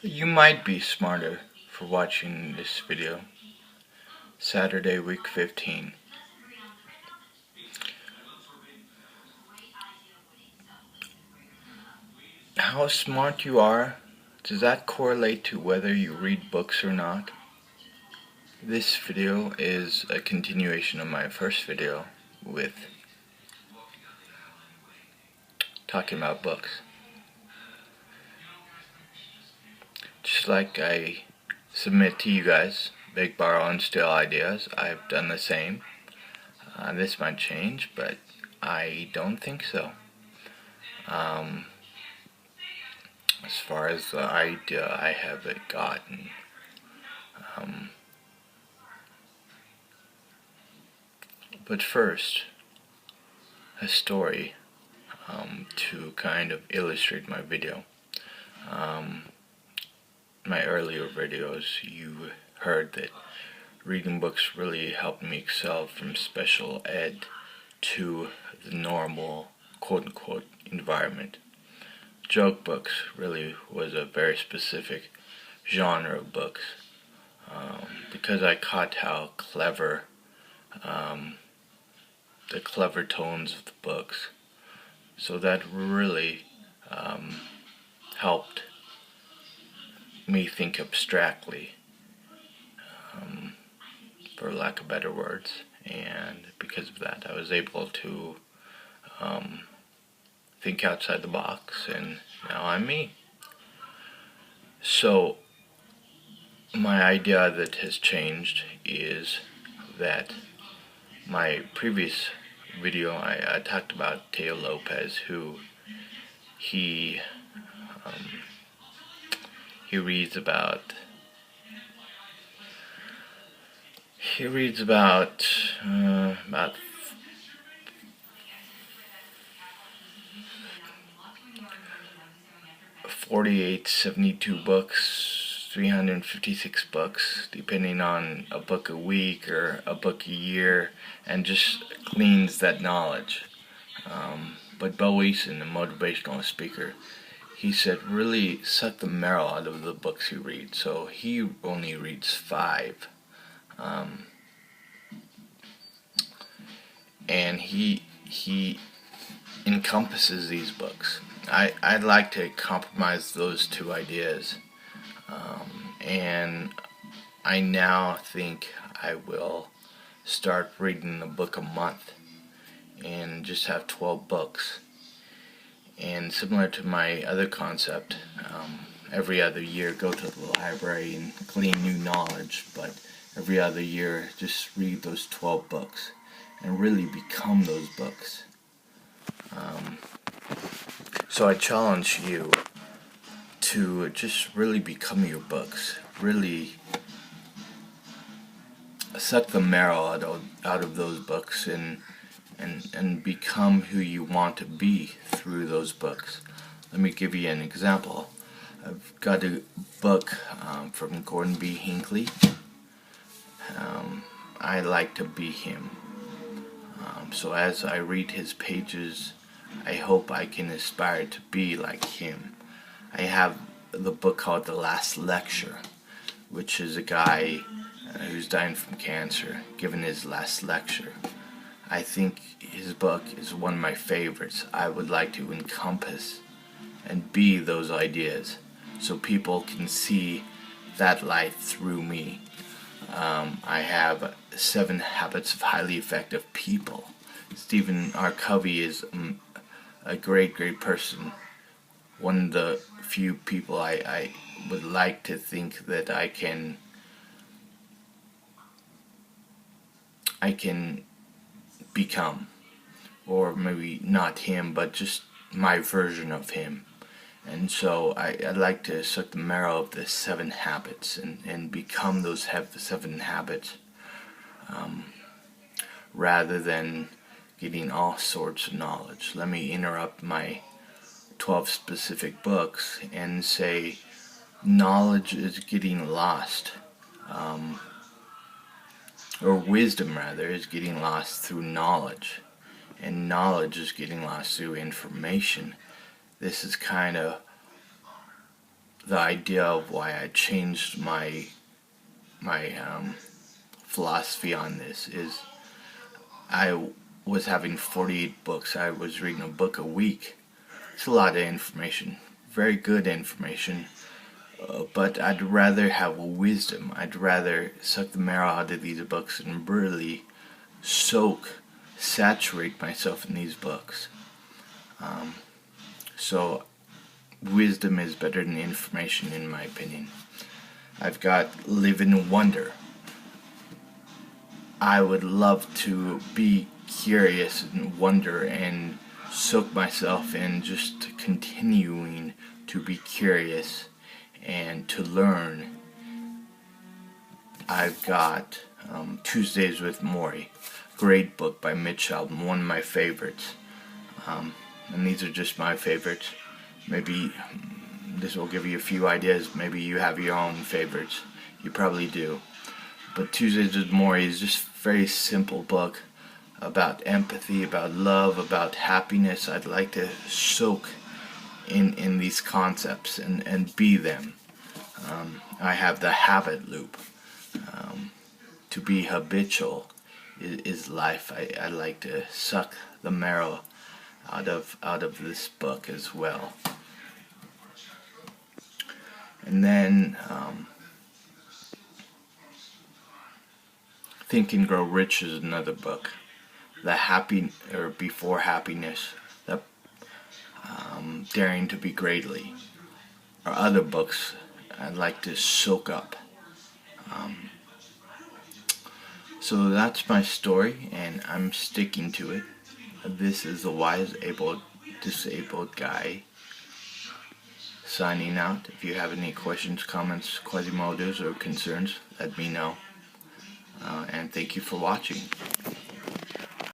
You might be smarter for watching this video. Saturday, week 15. How smart you are, does that correlate to whether you read books or not? This video is a continuation of my first video with talking about books. Just like I submit to you guys, beg, borrow, and steal ideas, I've done the same. This might change, but I don't think so. As far as the idea I have gotten. But first, a story to kind of illustrate my video. My earlier videos, you heard that reading books really helped me excel from special ed to the normal quote-unquote environment. Joke books really was a very specific genre of books, because I caught how clever, the clever tones of the books. So that really helped me think abstractly, for lack of better words, and because of that I was able to think outside the box, and now I'm me. So my idea that has changed is that my previous video I talked about Teo Lopez, who he reads about 48, 72 books, 356 books, depending on a book a week or a book a year, and just gleans that knowledge. But Bo Eason, a motivational speaker, he said really suck the marrow out of the books you read. So he only reads 5. And he encompasses these books. I'd like to compromise those two ideas, and I now think I will start reading a book a month and just have 12 books. And similar to my other concept, every other year go to the library and glean new knowledge, but every other year just read those 12 books and really become those books. So I challenge you to just really become your books. Really suck the marrow out of those books and become who you want to be through those books. Let me give you an example. I've got a book from Gordon B. Hinckley. I like to be him. So as I read his pages, I hope I can aspire to be like him. I have the book called The Last Lecture, which is a guy who's dying from cancer, giving his last lecture. I think his book is one of my favorites. I would like to encompass and be those ideas so people can see that light through me. I have 7 Habits of Highly Effective People. Stephen R. Covey is a great person. One of the few people I would like to think that I can become, or maybe not him, but just my version of him. And so I'd like to suck the marrow of the 7 habits and become those 7 habits, rather than getting all sorts of knowledge. Let me interrupt my 12 specific books and say knowledge is getting lost, or wisdom rather is getting lost through knowledge, and knowledge is getting lost through information. This is kind of the idea of why I changed my philosophy on this is I was having 48 books. I was reading a book a week. It's a lot of information, very good information, but I'd rather have wisdom. I'd rather suck the marrow out of these books and really saturate myself in these books. So wisdom is better than information, in my opinion. I've got Live in Wonder. I would love to be curious and wonder and soak myself in just continuing to be curious and to learn. I've got Tuesdays with Morrie. Great book by Mitch Albom, one of my favorites. And these are just my favorites. Maybe this will give you a few ideas. Maybe you have your own favorites. You probably do. But Tuesdays with Morrie is just a very simple book about empathy, about love, about happiness. I'd like to soak in these concepts and be them. I have The Habit Loop. To be habitual is life. I like to suck the marrow out of this book as well. And then Think and Grow Rich is another book. Before Happiness, Daring to Be Greatly are other books I'd like to soak up. So that's my story, and I'm sticking to it. This is the Wise Able Disabled Guy signing out. If you have any questions, comments, Quasimodos, or concerns, let me know. And thank you for watching.